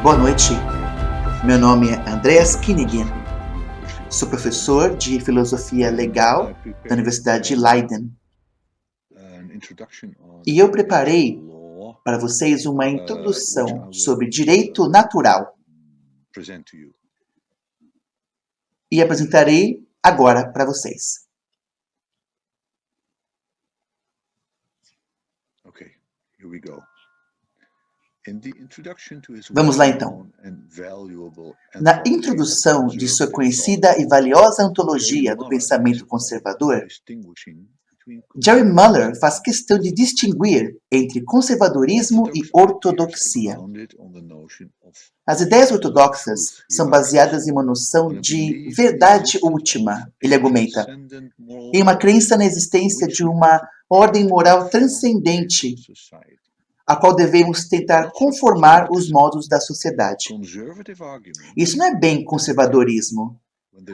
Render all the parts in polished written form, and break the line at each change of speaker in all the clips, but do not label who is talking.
Boa noite, meu nome é Andreas Kinnigin, sou professor de Filosofia Legal da Universidade de Leiden. E eu preparei para vocês uma introdução sobre direito natural. E apresentarei agora para vocês. Vamos lá então. Na introdução de sua conhecida e valiosa antologia do pensamento conservador, Jerry Muller faz questão de distinguir entre conservadorismo e ortodoxia. As ideias ortodoxas são baseadas em uma noção de verdade última, ele argumenta, em uma crença na existência de uma ordem moral transcendente, a qual devemos tentar conformar os modos da sociedade. Isso não é bem conservadorismo.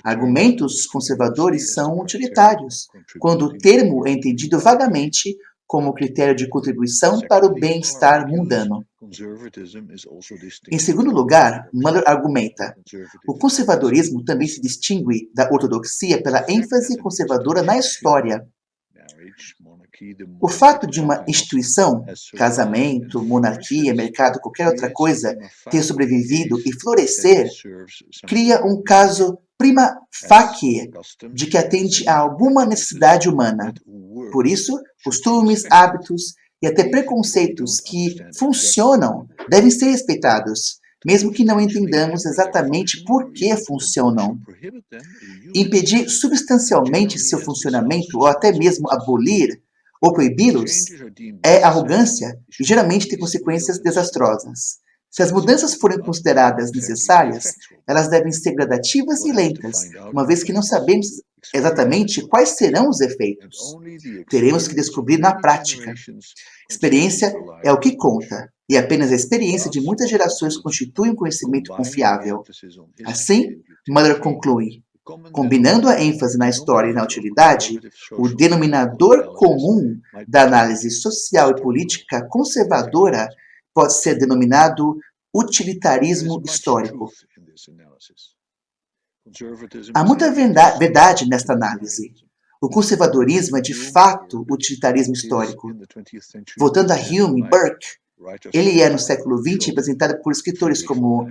Argumentos conservadores são utilitários, quando o termo é entendido vagamente como critério de contribuição para o bem-estar mundano. Em segundo lugar, Muller argumenta, o conservadorismo também se distingue da ortodoxia pela ênfase conservadora na história. O fato de uma instituição, casamento, monarquia, mercado, qualquer outra coisa, ter sobrevivido e florescer, cria um caso prima facie de que atende a alguma necessidade humana. Por isso, costumes, hábitos e até preconceitos que funcionam devem ser respeitados, mesmo que não entendamos exatamente por que funcionam. Impedir substancialmente seu funcionamento ou até mesmo abolir ou proibi-los é arrogância e geralmente tem consequências desastrosas. Se as mudanças forem consideradas necessárias, elas devem ser gradativas e lentas, uma vez que não sabemos exatamente quais serão os efeitos. Teremos que descobrir na prática. Experiência é o que conta, e apenas a experiência de muitas gerações constitui um conhecimento confiável. Assim, Muller conclui, combinando a ênfase na história e na utilidade, o denominador comum da análise social e política conservadora pode ser denominado utilitarismo histórico. Há muita verdade nesta análise. O conservadorismo é de fato utilitarismo histórico. Voltando a Hume e Burke, ele é no século XX representado por escritores como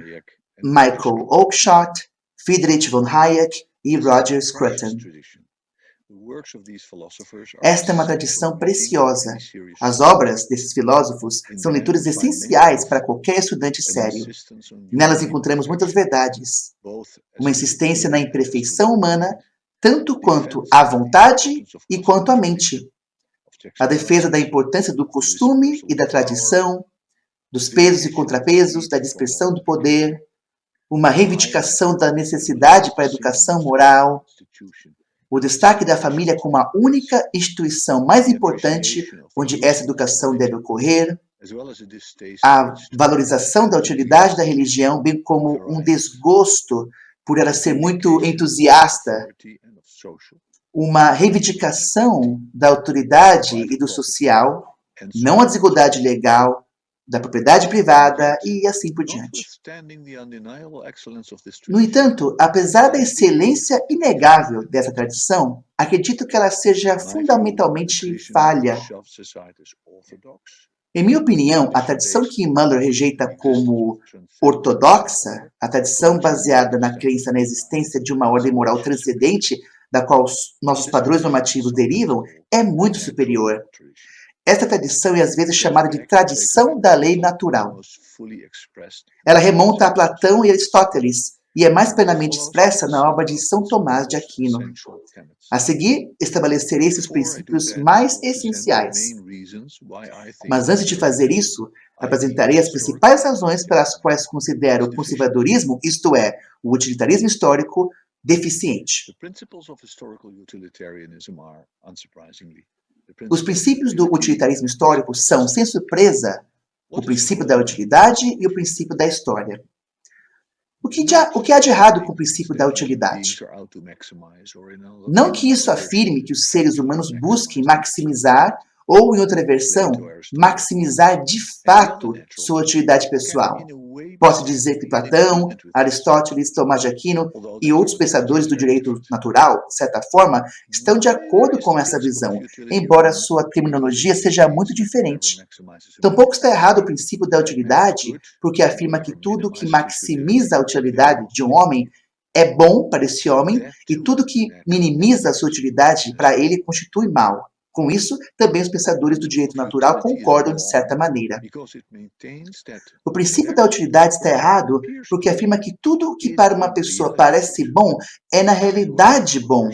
Michael Oakeshott, Friedrich von Hayek e Roger Scruton. Esta é uma tradição preciosa. As obras desses filósofos são leituras essenciais para qualquer estudante sério. Nelas encontramos muitas verdades. Uma insistência na imperfeição humana, tanto quanto à vontade e quanto à mente. A defesa da importância do costume e da tradição, dos pesos e contrapesos, da dispersão do poder, uma reivindicação da necessidade para a educação moral, o destaque da família como a única instituição mais importante onde essa educação deve ocorrer, a valorização da utilidade da religião, bem como um desgosto por ela ser muito entusiasta, uma reivindicação da autoridade e do social, não a desigualdade legal, da propriedade privada e assim por diante. No entanto, apesar da excelência inegável dessa tradição, acredito que ela seja fundamentalmente falha. Em minha opinião, a tradição que Muller rejeita como ortodoxa, a tradição baseada na crença na existência de uma ordem moral transcendente, da qual nossos padrões normativos derivam, é muito superior. Esta tradição é às vezes chamada de tradição da lei natural. Ela remonta a Platão e Aristóteles e é mais plenamente expressa na obra de São Tomás de Aquino. A seguir, estabelecerei esses princípios mais essenciais. Mas antes de fazer isso, apresentarei as principais razões pelas quais considero o conservadorismo, isto é, o utilitarismo histórico, deficiente. Os princípios do utilitarismo histórico são, sem surpresa, o princípio da utilidade e o princípio da história. O que há de errado com o princípio da utilidade? Não que isso afirme que os seres humanos busquem maximizar ou, em outra versão, maximizar de fato sua utilidade pessoal. Posso dizer que Platão, Aristóteles, Tomás de Aquino e outros pensadores do direito natural, de certa forma, estão de acordo com essa visão, embora sua terminologia seja muito diferente. Tampouco está errado o princípio da utilidade, porque afirma que tudo que maximiza a utilidade de um homem é bom para esse homem e tudo que minimiza a sua utilidade para ele constitui mal. Com isso, também os pensadores do direito natural concordam de certa maneira. O princípio da utilidade está errado porque afirma que tudo o que para uma pessoa parece bom é na realidade bom.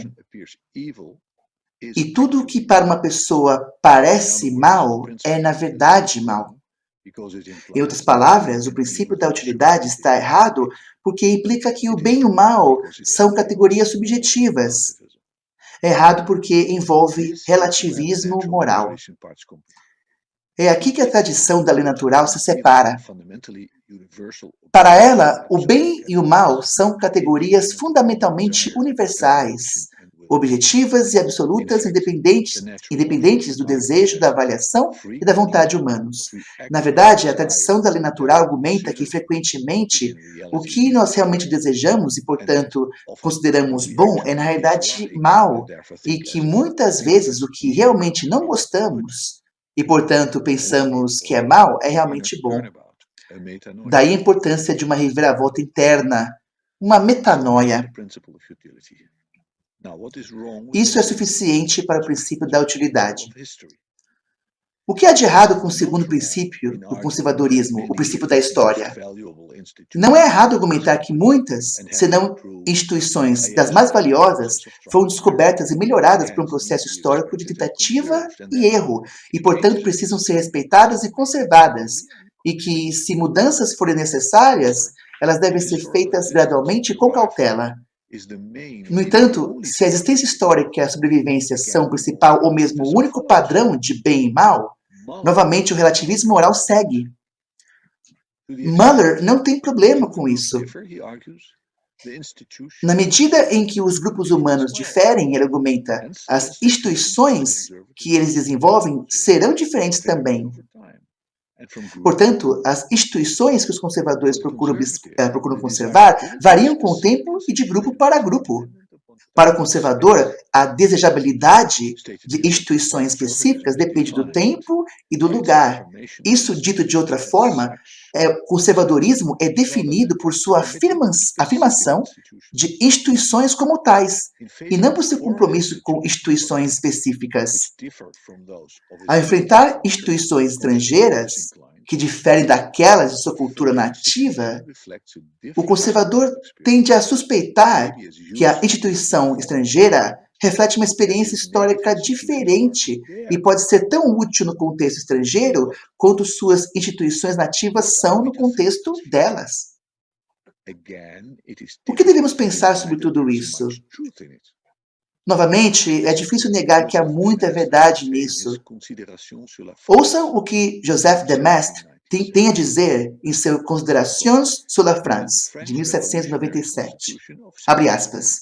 E tudo o que para uma pessoa parece mal é na verdade mal. Em outras palavras, o princípio da utilidade está errado porque implica que o bem e o mal são categorias subjetivas. É errado porque envolve relativismo moral. É aqui que a tradição da lei natural se separa. Para ela, o bem e o mal são categorias fundamentalmente universais, objetivas e absolutas, independentes do desejo, da avaliação e da vontade humanos. Na verdade, a tradição da lei natural argumenta que, frequentemente, o que nós realmente desejamos e, portanto, consideramos bom é, na realidade, mal, e que, muitas vezes, o que realmente não gostamos e, portanto, pensamos que é mal, é realmente bom. Daí a importância de uma reviravolta interna, uma metanoia. Isso é suficiente para o princípio da utilidade. O que há de errado com o segundo princípio do conservadorismo, o princípio da história? Não é errado argumentar que muitas, senão instituições das mais valiosas, foram descobertas e melhoradas por um processo histórico de tentativa e erro, e, portanto, precisam ser respeitadas e conservadas, e que, se mudanças forem necessárias, elas devem ser feitas gradualmente e com cautela. No entanto, se a existência histórica e a sobrevivência são o principal ou mesmo o único padrão de bem e mal, novamente o relativismo moral segue. Muller não tem problema com isso. Na medida em que os grupos humanos diferem, ele argumenta, as instituições que eles desenvolvem serão diferentes também. Portanto, as instituições que os conservadores procuram conservar variam com o tempo e de grupo para grupo. Para o conservador, a desejabilidade de instituições específicas depende do tempo e do lugar. Isso, dito de outra forma, o conservadorismo é definido por sua afirmação de instituições como tais, e não por seu compromisso com instituições específicas. Ao enfrentar instituições estrangeiras, que diferem daquelas de sua cultura nativa, o conservador tende a suspeitar que a instituição estrangeira reflete uma experiência histórica diferente e pode ser tão útil no contexto estrangeiro quanto suas instituições nativas são no contexto delas. O que devemos pensar sobre tudo isso? Novamente, é difícil negar que há muita verdade nisso. Ouçam o que Joseph de Maistre tem a dizer em seu Considérations sur la France, de 1797. Abre aspas.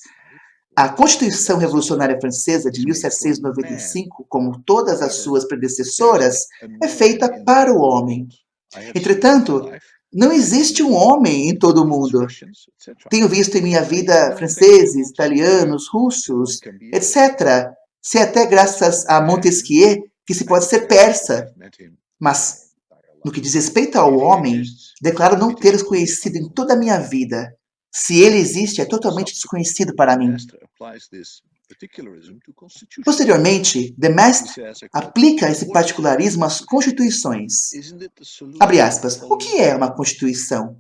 A Constituição Revolucionária Francesa de 1795, como todas as suas predecessoras, é feita para o homem. Entretanto, não existe um homem em todo o mundo. Tenho visto em minha vida franceses, italianos, russos, etc. Se até graças a Montesquieu que se pode ser persa. Mas, no que diz respeito ao homem, declaro não tê-los conhecido em toda a minha vida. Se ele existe, é totalmente desconhecido para mim. Posteriormente, de Maistre aplica esse particularismo às constituições. Abre aspas. O que é uma constituição?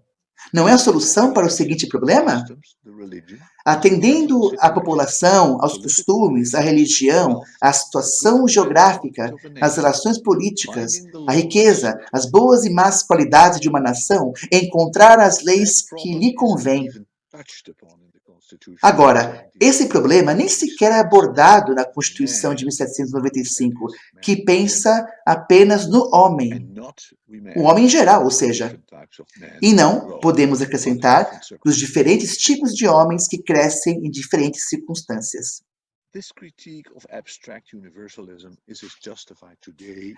Não é a solução para o seguinte problema? Atendendo à população, aos costumes, à religião, à situação geográfica, às relações políticas, à riqueza, às boas e más qualidades de uma nação, encontrar as leis que lhe convêm. Agora, esse problema nem sequer é abordado na Constituição de 1795, que pensa apenas no homem, o homem em geral, ou seja, e não, podemos acrescentar, dos diferentes tipos de homens que crescem em diferentes circunstâncias.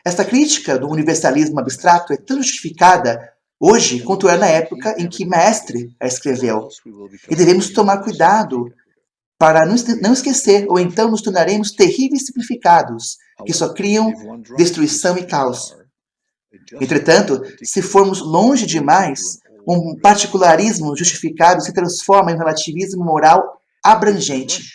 Esta crítica do universalismo abstrato é tão justificada hoje quanto era na época em que Maestre a escreveu. E devemos tomar cuidado para não esquecer, ou então nos tornaremos terríveis simplificados, que só criam destruição e caos. Entretanto, se formos longe demais, um particularismo justificado se transforma em um relativismo moral abrangente.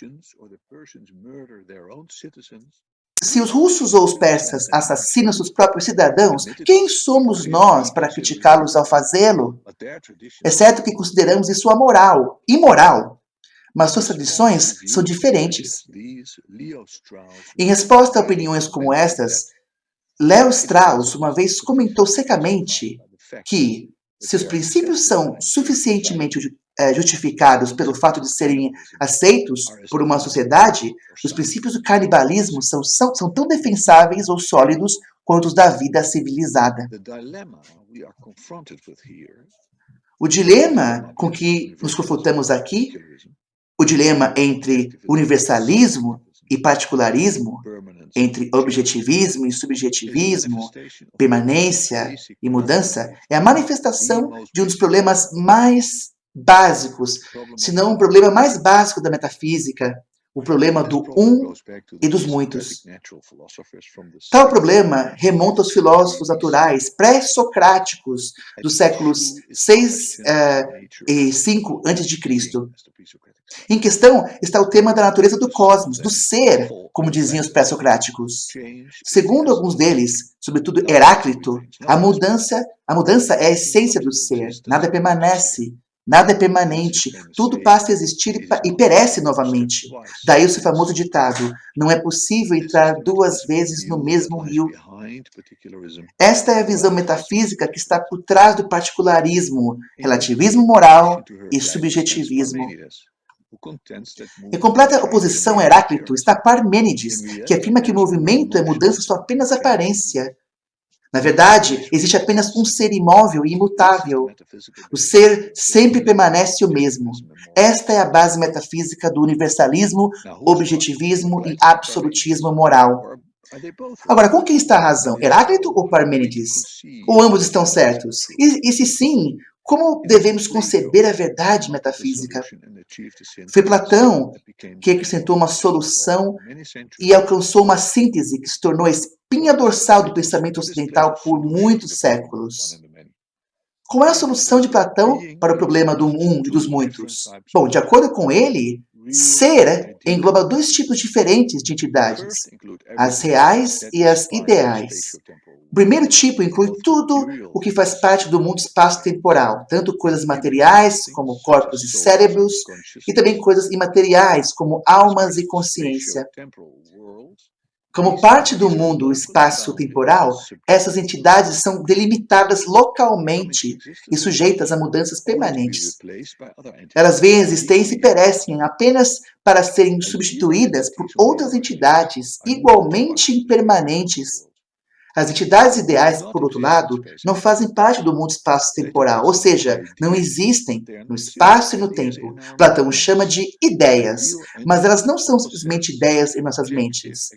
Se os russos ou os persas assassinam seus próprios cidadãos, quem somos nós para criticá-los ao fazê-lo? Exceto que consideramos isso amoral, imoral. Mas suas tradições são diferentes. Em resposta a opiniões como estas, Leo Strauss uma vez comentou secamente que, se os princípios são suficientemente justificados pelo fato de serem aceitos por uma sociedade, os princípios do canibalismo são tão defensáveis ou sólidos quanto os da vida civilizada. O dilema com que nos confrontamos aqui, o dilema entre universalismo e particularismo, entre objetivismo e subjetivismo, permanência e mudança, é a manifestação de um dos problemas mais básicos, se não o problema mais básico da metafísica, o problema do um e dos muitos. Tal problema remonta aos filósofos naturais pré-socráticos dos séculos 6 e 5 a.C. Em questão está o tema da natureza do cosmos, do ser, como diziam os pré-socráticos. Segundo alguns deles, sobretudo Heráclito, a mudança é a essência do ser, nada permanece. Nada é permanente, tudo passa a existir e perece novamente. Daí o seu famoso ditado, não é possível entrar duas vezes no mesmo rio. Esta é a visão metafísica que está por trás do particularismo, relativismo moral e subjetivismo. Em completa oposição a Heráclito está Parmênides, que afirma que o movimento é mudança só apenas aparência. Na verdade, existe apenas um ser imóvel e imutável. O ser sempre permanece o mesmo. Esta é a base metafísica do universalismo, objetivismo e absolutismo moral. Agora, com quem está a razão? Heráclito ou Parmênides? Ou ambos estão certos? E se sim, como devemos conceber a verdade metafísica? Foi Platão que acrescentou uma solução e alcançou uma síntese que se tornou a espinha dorsal do pensamento ocidental por muitos séculos. Qual é a solução de Platão para o problema do um e dos muitos? Bom, de acordo com ele, ser engloba dois tipos diferentes de entidades, as reais e as ideais. O primeiro tipo inclui tudo o que faz parte do mundo espaço-temporal, tanto coisas materiais, como corpos e cérebros, e também coisas imateriais, como almas e consciência. Como parte do mundo espaço-temporal, essas entidades são delimitadas localmente e sujeitas a mudanças permanentes. Elas vêm à existência e perecem apenas para serem substituídas por outras entidades igualmente impermanentes. As entidades ideais, por outro lado, não fazem parte do mundo espaço-temporal, ou seja, não existem no espaço e no tempo. Platão chama de ideias, mas elas não são simplesmente ideias em nossas mentes.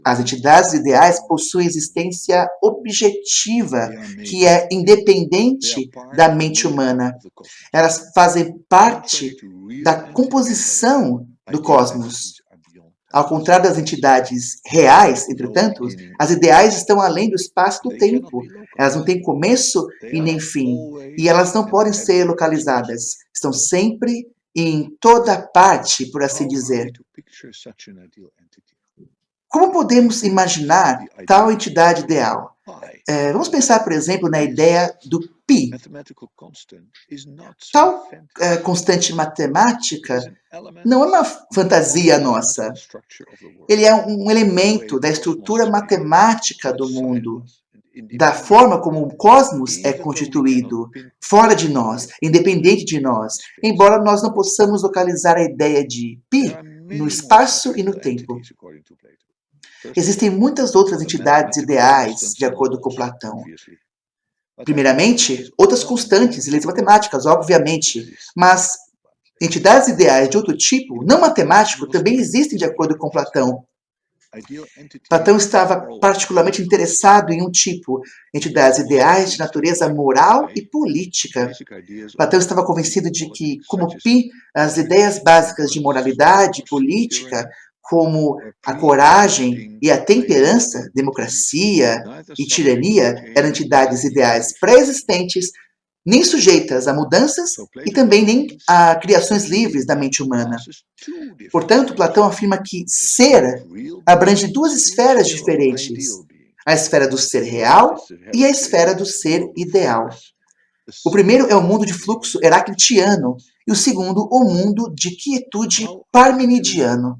As entidades ideais possuem existência objetiva, que é independente da mente humana. Elas fazem parte da composição do cosmos. Ao contrário das entidades reais, entretanto, as ideais estão além do espaço e do tempo. Elas não têm começo e nem fim. E elas não podem ser localizadas. Estão sempre e em toda parte, por assim dizer. Como podemos imaginar tal entidade ideal? Vamos pensar, por exemplo, na ideia do π. Tal constante matemática não é uma fantasia nossa. Ele é um elemento da estrutura matemática do mundo, da forma como o cosmos é constituído, fora de nós, independente de nós, embora nós não possamos localizar a ideia de π no espaço e no tempo. Existem muitas outras entidades ideais, de acordo com Platão. Primeiramente, outras constantes e leis matemáticas, obviamente, mas entidades ideais de outro tipo, não matemático, também existem de acordo com Platão. Platão estava particularmente interessado em um tipo, entidades ideais de natureza moral e política. Platão estava convencido de que, como Pi, as ideias básicas de moralidade política, como a coragem e a temperança, democracia e tirania, eram entidades ideais pré-existentes, nem sujeitas a mudanças e também nem a criações livres da mente humana. Portanto, Platão afirma que ser abrange duas esferas diferentes, a esfera do ser real e a esfera do ser ideal. O primeiro é o mundo de fluxo heraclitiano e o segundo, o mundo de quietude parmenidiano.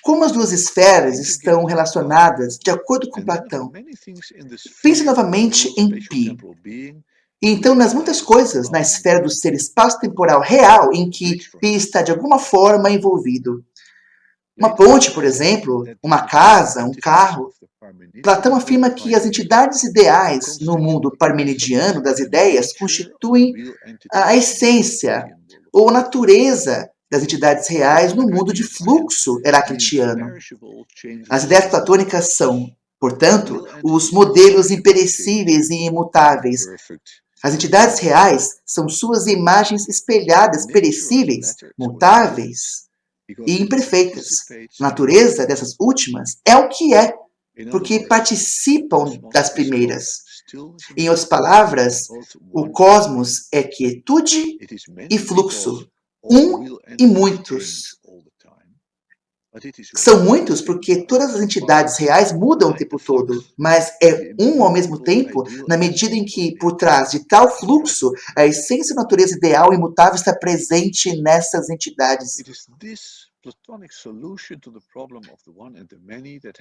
Como as duas esferas estão relacionadas, de acordo com Platão? Pense novamente em Pi. E então, nas muitas coisas na esfera do ser espaço-temporal real em que Pi está de alguma forma envolvido. Uma ponte, por exemplo, uma casa, um carro. Platão afirma que as entidades ideais no mundo parmenidiano das ideias constituem a essência ou a natureza das entidades reais no mundo de fluxo heraclitiano. As ideias platônicas são, portanto, os modelos imperecíveis e imutáveis. As entidades reais são suas imagens espelhadas, perecíveis, mutáveis e imperfeitas. A natureza dessas últimas é o que é, porque participam das primeiras. Em outras palavras, o cosmos é quietude e fluxo, um e muitos. São muitos porque todas as entidades reais mudam o tempo todo, mas é um ao mesmo tempo, na medida em que, por trás de tal fluxo, a essência da natureza ideal e imutável está presente nessas entidades.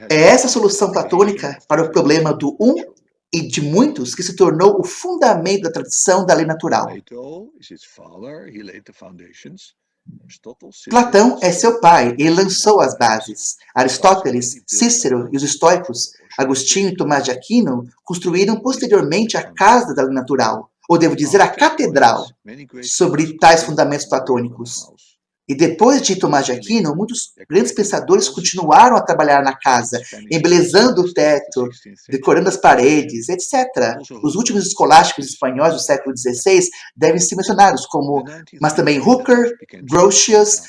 É essa solução platônica para o problema do um e de muitos que se tornou o fundamento da tradição da lei natural. Platão é seu pai, ele lançou as bases. Aristóteles, Cícero e os estoicos, Agostinho e Tomás de Aquino, construíram posteriormente a casa da lei natural, ou devo dizer a catedral, sobre tais fundamentos platônicos. E depois de Tomás de Aquino, muitos grandes pensadores continuaram a trabalhar na casa, embelezando o teto, decorando as paredes, etc. Os últimos escolásticos espanhóis do século XVI devem ser mencionados, mas também Hooker, Grotius,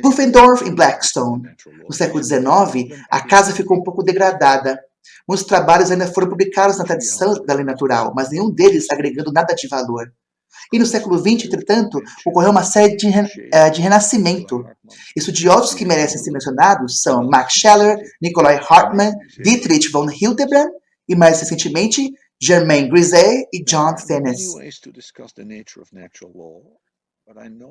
Pufendorf e Blackstone. No século XIX, a casa ficou um pouco degradada. Muitos trabalhos ainda foram publicados na tradição da lei natural, mas nenhum deles agregando nada de valor. E no século XX, entretanto, ocorreu uma série de renascimento. Estudiosos que merecem ser mencionados são Max Scheler, Nikolai Hartmann, Dietrich von Hildebrand e, mais recentemente, Germain Grisey e John Finnis.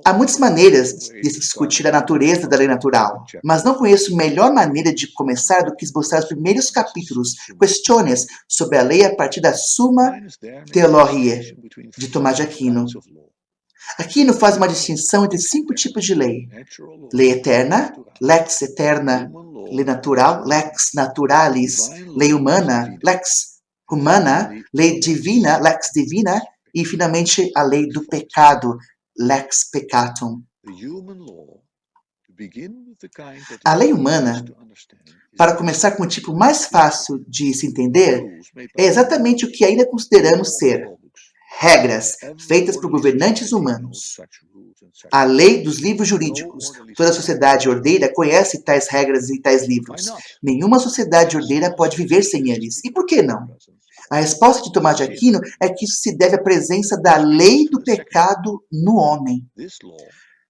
Há muitas maneiras de se discutir a natureza da lei natural, mas não conheço melhor maneira de começar do que esboçar os primeiros capítulos, questões sobre a lei a partir da Summa Theologiae, de Tomás de Aquino. Aquino faz uma distinção entre 5 tipos de lei. Lei eterna, lex eterna, lei natural, lex naturalis, lei humana, lex humana, lei divina, lex divina, e finalmente a lei do pecado, lex peccatum. A lei humana, para começar com o tipo mais fácil de se entender, é exatamente o que ainda consideramos ser regras feitas por governantes humanos. A lei dos livros jurídicos. Toda sociedade ordeira conhece tais regras e tais livros. Nenhuma sociedade ordeira pode viver sem eles. E por que não? A resposta de Tomás de Aquino é que isso se deve à presença da lei do pecado no homem.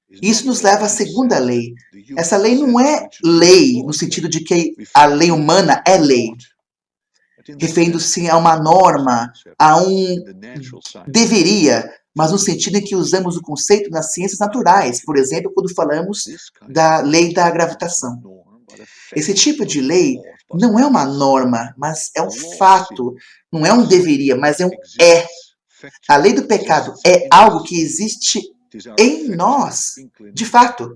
Isso nos leva à segunda lei. Essa lei não é lei no sentido de que a lei humana é lei, referindo-se a uma norma, a um deveria, mas no sentido em que usamos o conceito nas ciências naturais, por exemplo, quando falamos da lei da gravitação. Esse tipo de lei não é uma norma, mas é um fato, não é um deveria, mas é um é. A lei do pecado é algo que existe em nós, de fato.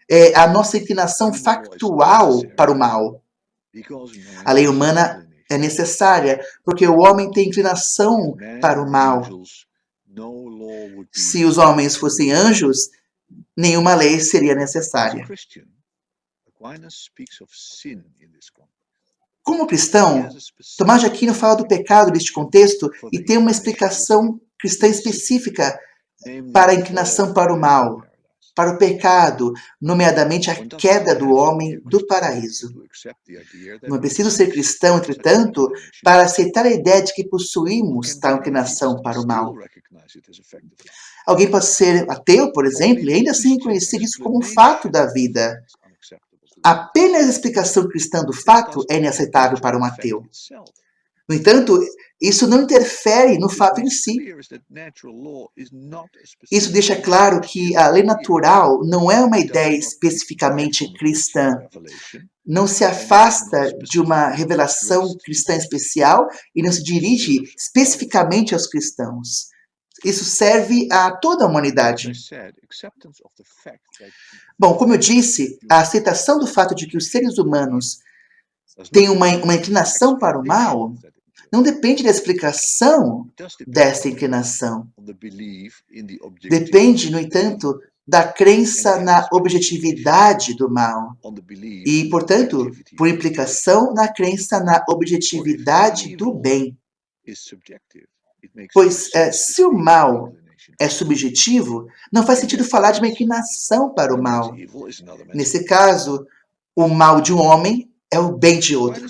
É a nossa inclinação factual para o mal. A lei humana é necessária porque o homem tem inclinação para o mal. Se os homens fossem anjos, nenhuma lei seria necessária. Como cristão, Tomás de Aquino fala do pecado neste contexto e tem uma explicação cristã específica para a inclinação para o mal, para o pecado, nomeadamente a queda do homem do paraíso. Não é preciso ser cristão, entretanto, para aceitar a ideia de que possuímos tal inclinação para o mal. Alguém pode ser ateu, por exemplo, e ainda assim reconhecer isso como um fato da vida. Apenas a explicação cristã do fato é inaceitável para um ateu. No entanto, isso não interfere no fato em si. Isso deixa claro que a lei natural não é uma ideia especificamente cristã. Não se afasta de uma revelação cristã especial e não se dirige especificamente aos cristãos. Isso serve a toda a humanidade. Bom, como eu disse, a aceitação do fato de que os seres humanos têm uma inclinação para o mal não depende da explicação dessa inclinação. Depende, no entanto, da crença na objetividade do mal. E, portanto, por implicação, na crença na objetividade do bem. Pois, se o mal é subjetivo, não faz sentido falar de uma inclinação para o mal. Nesse caso, o mal de um homem é o bem de outro.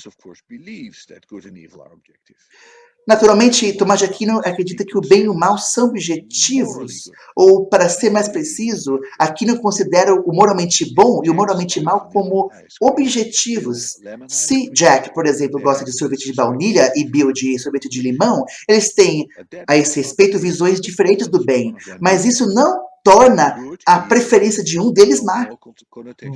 Naturalmente, Tomás de Aquino acredita que o bem e o mal são objetivos, ou, para ser mais preciso, Aquino considera o moralmente bom e o moralmente mal como objetivos. Se Jack, por exemplo, gosta de sorvete de baunilha e Bill de sorvete de limão, eles têm, a esse respeito, visões diferentes do bem, mas isso não torna a preferência de um deles má.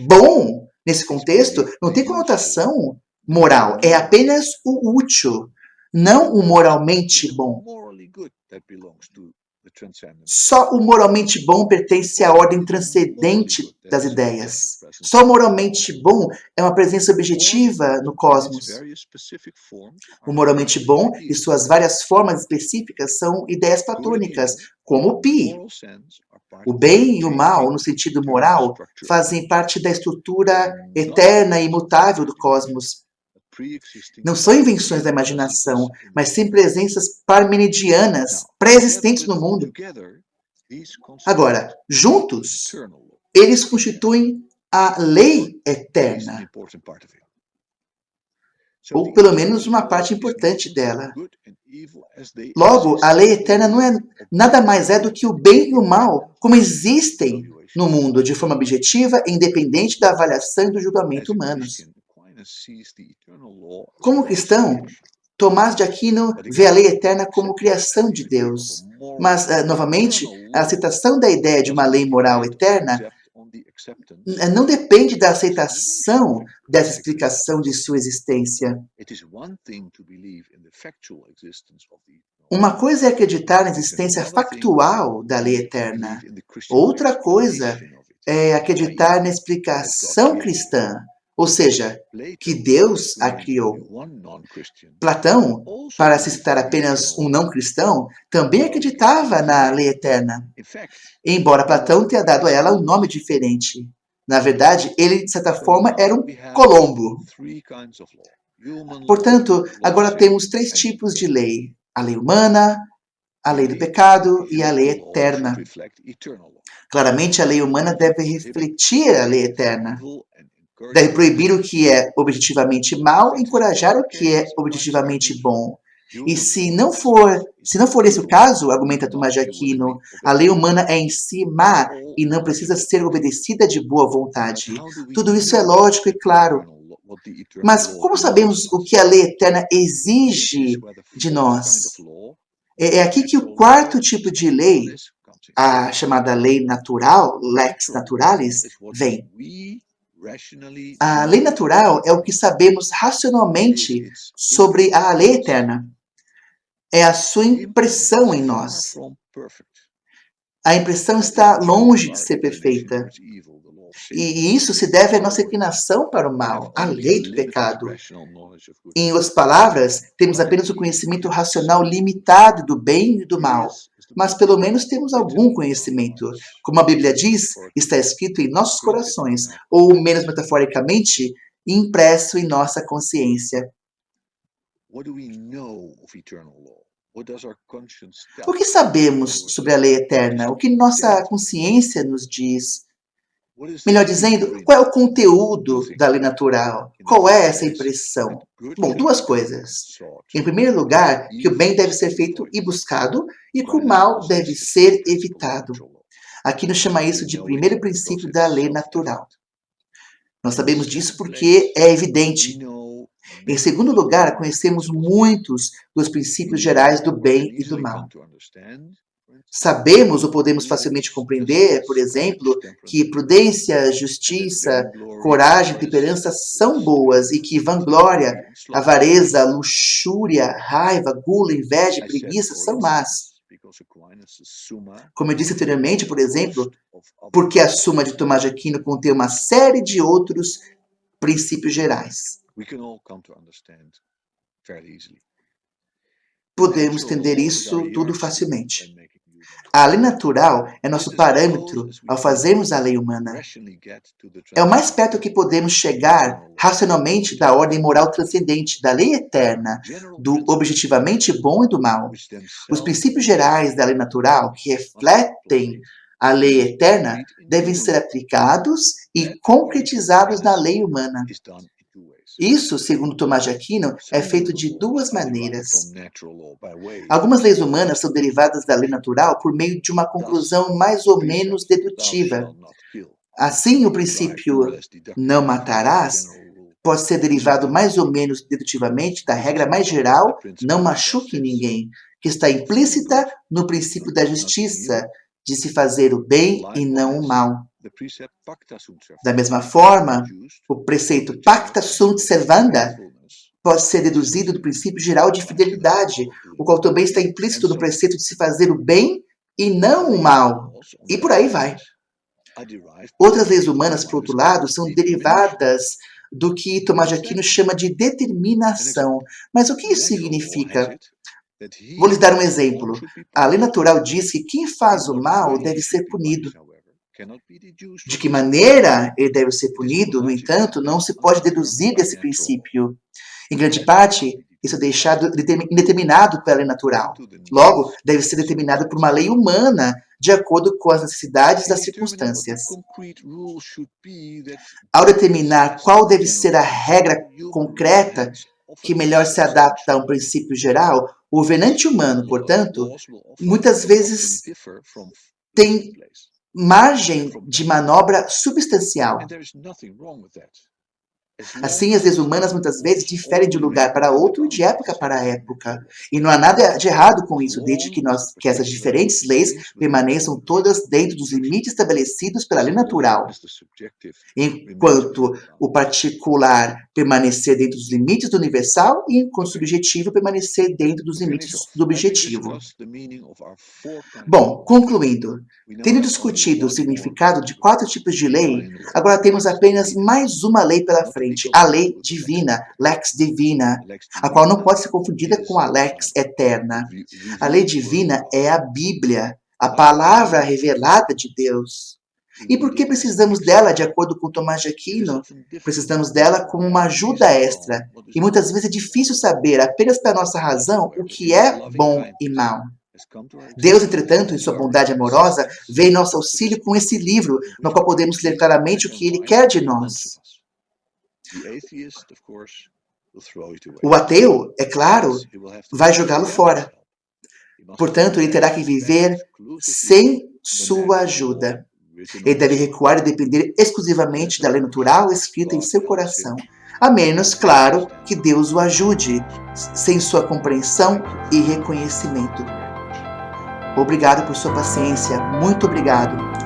Bom, nesse contexto, não tem conotação moral, é apenas o útil, não o moralmente bom. Só o moralmente bom pertence à ordem transcendente das ideias. Só o moralmente bom é uma presença objetiva no cosmos. O moralmente bom e suas várias formas específicas são ideias platônicas, como o pi. O bem e o mal, no sentido moral, fazem parte da estrutura eterna e imutável do cosmos. Não são invenções da imaginação, mas sim presenças parmenidianas, pré-existentes no mundo. Agora, juntos, eles constituem a lei eterna, ou pelo menos uma parte importante dela. Logo, a lei eterna não é nada mais do que o bem e o mal, como existem no mundo, de forma objetiva e independente da avaliação e do julgamento humanos. Como cristão, Tomás de Aquino vê a lei eterna como criação de Deus. Mas, novamente, a aceitação da ideia de uma lei moral eterna não depende da aceitação dessa explicação de sua existência. Uma coisa é acreditar na existência factual da lei eterna. Outra coisa é acreditar na explicação cristã, ou seja, que Deus a criou. Platão, para citar apenas um não cristão, também acreditava na lei eterna, embora Platão tenha dado a ela um nome diferente. Na verdade, ele, de certa forma, era um Colombo. Portanto, agora temos 3 tipos de lei: a lei humana, a lei do pecado e a lei eterna. Claramente, a lei humana deve refletir a lei eterna. Deve proibir o que é objetivamente mal e encorajar o que é objetivamente bom. E se não for esse o caso, argumenta Tomás de Aquino, a lei humana é em si má e não precisa ser obedecida de boa vontade. Tudo isso é lógico e claro. Mas como sabemos o que a lei eterna exige de nós? É aqui que o 4º tipo de lei, a chamada lei natural, lex naturalis, vem. A lei natural é o que sabemos racionalmente sobre a lei eterna. É a sua impressão em nós. A impressão está longe de ser perfeita. E isso se deve à nossa inclinação para o mal, à lei do pecado. Em outras palavras, temos apenas o conhecimento racional limitado do bem e do mal. mas pelo menos temos algum conhecimento. Como a Bíblia diz, está escrito em nossos corações, ou menos metaforicamente, impresso em nossa consciência. O que sabemos sobre a lei eterna? O que nossa consciência nos diz? Melhor dizendo, qual é o conteúdo da lei natural? Qual é essa impressão? Bom, duas coisas. Em primeiro lugar, que o bem deve ser feito e buscado, e que o mal deve ser evitado. Aqui nos chama isso de primeiro princípio da lei natural. Nós sabemos disso porque é evidente. Em segundo lugar, conhecemos muitos dos princípios gerais do bem e do mal. Sabemos ou podemos facilmente compreender, por exemplo, que prudência, justiça, coragem, temperança são boas e que vanglória, avareza, luxúria, raiva, gula, inveja e preguiça são más. Como eu disse anteriormente, por exemplo, porque a Suma de Tomás de Aquino contém uma série de outros princípios gerais. Podemos entender isso tudo facilmente. A lei natural é nosso parâmetro ao fazermos a lei humana. É o mais perto que podemos chegar racionalmente da ordem moral transcendente, da lei eterna, do objetivamente bom e do mal. Os princípios gerais da lei natural, que refletem a lei eterna, devem ser aplicados e concretizados na lei humana. Isso, segundo Tomás de Aquino, é feito de duas maneiras. Algumas leis humanas são derivadas da lei natural por meio de uma conclusão mais ou menos dedutiva. Assim, o princípio não matarás pode ser derivado mais ou menos dedutivamente da regra mais geral, não machuque ninguém, que está implícita no princípio da justiça, de se fazer o bem e não o mal. Da mesma forma, o preceito pacta sunt servanda pode ser deduzido do princípio geral de fidelidade, o qual também está implícito no preceito de se fazer o bem e não o mal. E por aí vai. Outras leis humanas, por outro lado, são derivadas do que Tomás de Aquino chama de determinação. Mas o que isso significa? Vou lhes dar um exemplo. A lei natural diz que quem faz o mal deve ser punido. De que maneira ele deve ser punido, no entanto, não se pode deduzir desse princípio. Em grande parte, isso é deixado indeterminado pela lei natural. Logo, deve ser determinado por uma lei humana, de acordo com as necessidades das circunstâncias. Ao determinar qual deve ser a regra concreta que melhor se adapta a um princípio geral, o governante humano, portanto, muitas vezes tem margem de manobra substancial. Assim, as leis humanas muitas vezes diferem de um lugar para outro e de época para época. E não há nada de errado com isso, desde que essas diferentes leis permaneçam todas dentro dos limites estabelecidos pela lei natural. Enquanto o particular permanecer dentro dos limites do universal e enquanto o subjetivo permanecer dentro dos limites do objetivo. Bom, concluindo, tendo discutido o significado de 4 tipos de lei, agora temos apenas mais uma lei pela frente, a lei divina, lex divina, a qual não pode ser confundida com a lex eterna. A lei divina é a Bíblia, a palavra revelada de Deus. E por que precisamos dela, de acordo com Tomás de Aquino? Precisamos dela como uma ajuda extra. E muitas vezes é difícil saber, apenas pela nossa razão, o que é bom e mal. Deus, entretanto, em sua bondade amorosa, vem em nosso auxílio com esse livro, no qual podemos ler claramente o que Ele quer de nós. O ateu, é claro, vai jogá-lo fora. Portanto, ele terá que viver sem sua ajuda. Ele deve recuar e depender exclusivamente da lei natural escrita em seu coração. A menos, claro, que Deus o ajude, sem sua compreensão e reconhecimento. Obrigado por sua paciência. Muito obrigado.